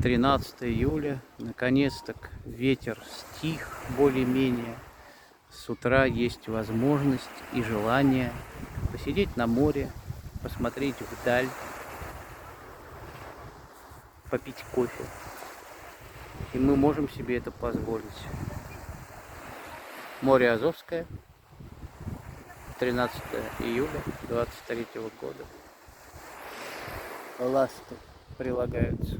13 июля. Наконец-то ветер стих более-менее. С утра есть возможность и желание посидеть на море, посмотреть вдаль, попить кофе. И мы можем себе это позволить. Море Азовское, 13 июля 23 года. Ласты прилагаются.